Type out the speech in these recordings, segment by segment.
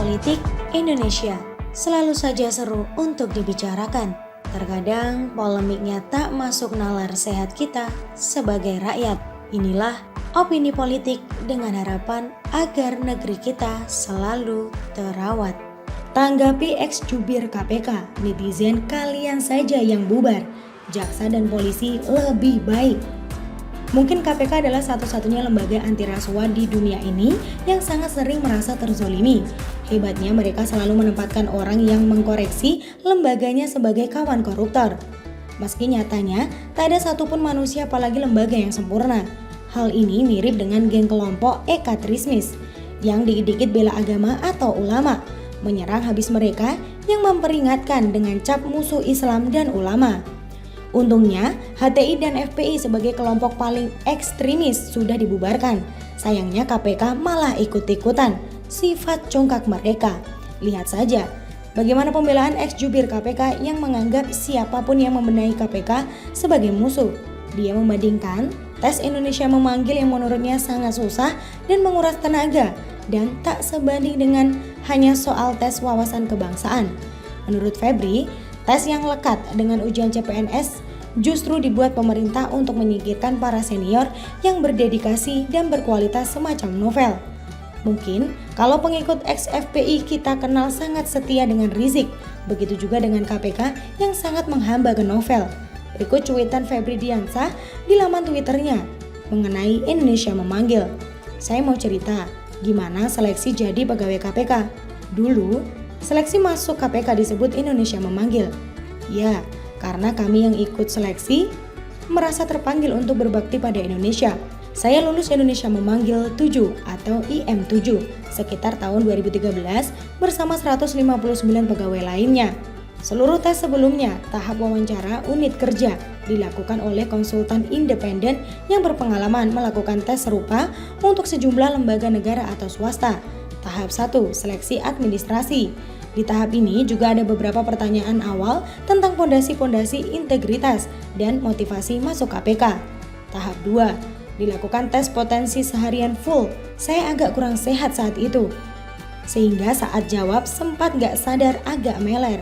politik Indonesia selalu saja seru untuk dibicarakan. Terkadang polemiknya tak masuk nalar sehat kita sebagai rakyat. Inilah opini politik dengan harapan agar negeri kita selalu terawat. Tanggapi ex-jubir KPK, netizen kalian saja yang bubar, jaksa dan polisi lebih baik. Mungkin KPK adalah satu-satunya lembaga anti rasuah di dunia ini yang sangat sering merasa terzolimi. Hebatnya mereka selalu menempatkan orang yang mengkoreksi lembaganya sebagai kawan koruptor. Meski nyatanya tak ada satupun manusia apalagi lembaga yang sempurna. Hal ini mirip dengan geng kelompok ekatrismis yang dikit-dikit bela agama atau ulama, menyerang habis mereka yang memperingatkan dengan cap musuh Islam dan ulama. Untungnya, HTI dan FPI sebagai kelompok paling ekstremis sudah dibubarkan. Sayangnya KPK malah ikut-ikutan, sifat congkak mereka. Lihat saja, bagaimana pembelaan ex-jubir KPK yang menganggap siapapun yang membenahi KPK sebagai musuh. Dia membandingkan tes Indonesia memanggil yang menurutnya sangat susah dan menguras tenaga, dan tak sebanding dengan hanya soal tes wawasan kebangsaan. Menurut Febri, tes yang lekat dengan ujian CPNS justru dibuat pemerintah untuk menyingkirkan para senior yang berdedikasi dan berkualitas semacam Novel. Mungkin kalau pengikut ex-FPI kita kenal sangat setia dengan Rizik, begitu juga dengan KPK yang sangat menghamba ke Novel. Berikut cuitan Febri Diansah di laman Twitternya mengenai Indonesia memanggil. Saya mau cerita gimana seleksi jadi pegawai KPK. Dulu, seleksi masuk KPK disebut Indonesia memanggil. Ya, karena kami yang ikut seleksi merasa terpanggil untuk berbakti pada Indonesia. Saya lulus Indonesia memanggil 7 atau IM7 sekitar tahun 2013 bersama 159 pegawai lainnya. Seluruh tes sebelumnya, tahap wawancara unit kerja dilakukan oleh konsultan independen yang berpengalaman melakukan tes serupa untuk sejumlah lembaga negara atau swasta. Tahap 1, seleksi administrasi. Di tahap ini juga ada beberapa pertanyaan awal tentang pondasi-pondasi integritas dan motivasi masuk KPK. Tahap 2, dilakukan tes potensi seharian full. Saya agak kurang sehat saat itu, sehingga saat jawab sempat gak sadar agak meler.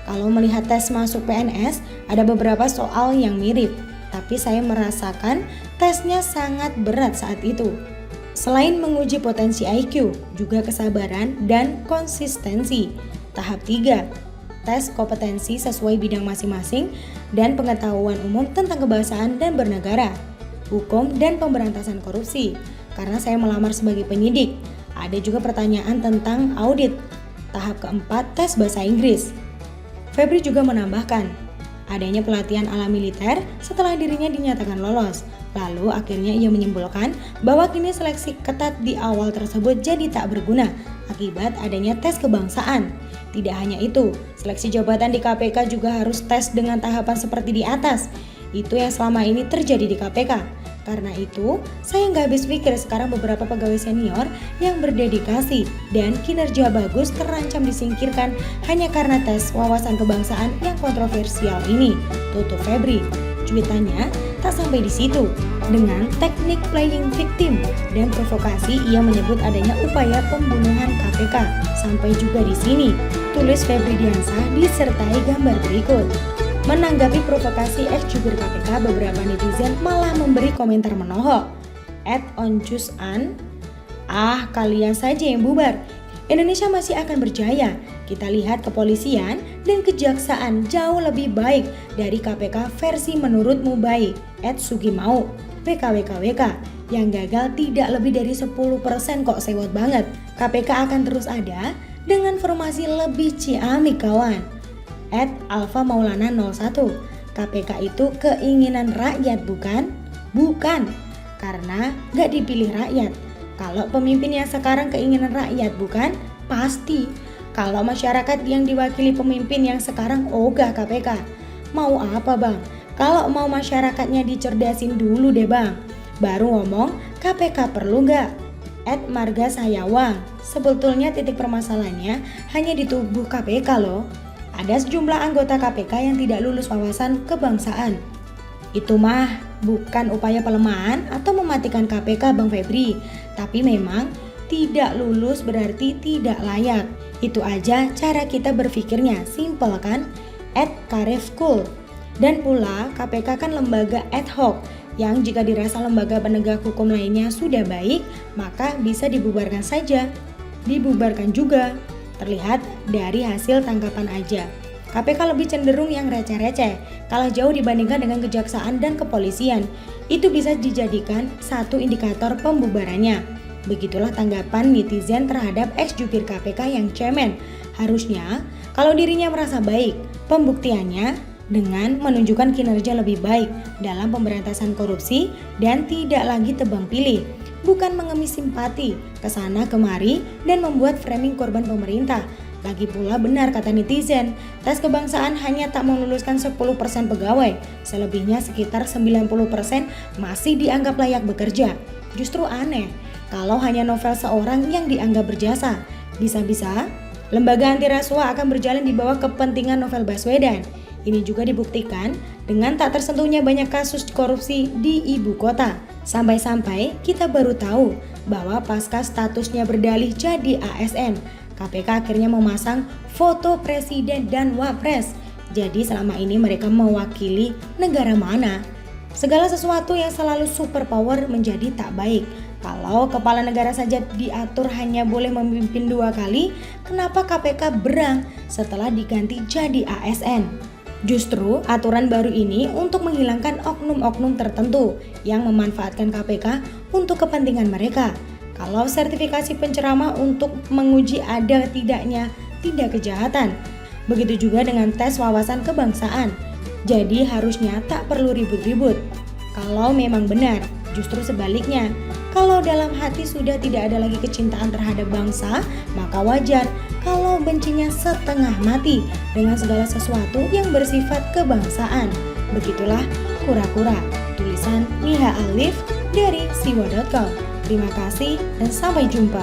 Kalau melihat tes masuk PNS, ada beberapa soal yang mirip, tapi saya merasakan tesnya sangat berat saat itu. Selain menguji potensi IQ, juga kesabaran dan konsistensi. Tahap 3, tes kompetensi sesuai bidang masing-masing dan pengetahuan umum tentang kebahasaan dan bernegara, hukum dan pemberantasan korupsi. Karena saya melamar sebagai penyidik, ada juga pertanyaan tentang audit. Tahap keempat, tes bahasa Inggris. Febri juga menambahkan, adanya pelatihan ala militer setelah dirinya dinyatakan lolos. Lalu akhirnya ia menyimpulkan bahwa kini seleksi ketat di awal tersebut jadi tak berguna akibat adanya tes kebangsaan. Tidak hanya itu, seleksi jabatan di KPK juga harus tes dengan tahapan seperti di atas. Itu yang selama ini terjadi di KPK. Karena itu, saya nggak habis pikir sekarang beberapa pegawai senior yang berdedikasi dan kinerja bagus terancam disingkirkan hanya karena tes wawasan kebangsaan yang kontroversial ini. Tutup Febri. Cuitannya tak sampai di situ. Dengan teknik playing victim dan provokasi, ia menyebut adanya upaya pembunuhan KPK. Sampai juga di sini, tulis Febri Diansah disertai gambar berikut. Menanggapi provokasi ex-jubir KPK, beberapa netizen malah memberi komentar menohok. @oncusan, kalian saja yang bubar. Indonesia masih akan berjaya. Kita lihat kepolisian dan kejaksaan jauh lebih baik dari KPK versi menurutmu baik. @sugimau, PKWKWK, yang gagal tidak lebih dari 10% kok, sewot banget. KPK akan terus ada dengan formasi lebih ciamik kawan. @alfa maulana 01, KPK itu keinginan rakyat bukan? Bukan, karena gak dipilih rakyat. Kalau pemimpin yang sekarang keinginan rakyat bukan? Pasti. Kalau masyarakat yang diwakili pemimpin yang sekarang ogah KPK. Mau apa bang? Kalau mau masyarakatnya dicerdasin dulu deh bang, baru ngomong KPK perlu gak? @marga sayawang, sebetulnya titik permasalahannya hanya di tubuh KPK loh. Ada sejumlah anggota KPK yang tidak lulus wawasan kebangsaan. Itu mah bukan upaya pelemahan atau mematikan KPK Bang Febri, tapi memang Tidak lulus berarti tidak layak. Itu aja cara kita berpikirnya, simple kan? @karefkul. Dan pula KPK kan lembaga ad hoc yang jika dirasa lembaga penegak hukum lainnya sudah baik, maka bisa dibubarkan saja. Dibubarkan juga. Terlihat dari hasil tangkapan aja. KPK lebih cenderung yang receh-receh, kalah jauh dibandingkan dengan kejaksaan dan kepolisian. Itu bisa dijadikan satu indikator pembubarannya. Begitulah tanggapan netizen terhadap ex-jubir KPK yang cemen. Harusnya, kalau dirinya merasa baik, pembuktiannya dengan menunjukkan kinerja lebih baik dalam pemberantasan korupsi dan tidak lagi tebang pilih, bukan mengemis simpati kesana kemari dan membuat framing korban pemerintah. Lagi pula benar kata netizen, tes kebangsaan hanya tak meluluskan 10% pegawai, selebihnya sekitar 90% masih dianggap layak bekerja. Justru aneh kalau hanya novel seorang yang dianggap berjasa. Bisa-bisa lembaga anti rasuah akan berjalan di bawah kepentingan Novel Baswedan. Ini juga dibuktikan dengan tak tersentuhnya banyak kasus korupsi di ibu kota. Sampai-sampai kita baru tahu bahwa pasca statusnya berdalih jadi ASN, KPK akhirnya memasang foto presiden dan wapres. Jadi selama ini mereka mewakili negara mana? Segala sesuatu yang selalu superpower menjadi tak baik. Kalau kepala negara saja diatur hanya boleh memimpin 2 kali, kenapa KPK berang setelah diganti jadi ASN? Justru aturan baru ini untuk menghilangkan oknum-oknum tertentu yang memanfaatkan KPK untuk kepentingan mereka. Kalau sertifikasi penceramah untuk menguji ada tidaknya tindak kejahatan. Begitu juga dengan tes wawasan kebangsaan. Jadi harusnya tak perlu ribut-ribut. Kalau memang benar, justru sebaliknya. Kalau dalam hati sudah tidak ada lagi kecintaan terhadap bangsa, maka wajar kalau bencinya setengah mati dengan segala sesuatu yang bersifat kebangsaan. Begitulah kura-kura. Tulisan Niha Alif dari siwa.com. Terima kasih dan sampai jumpa.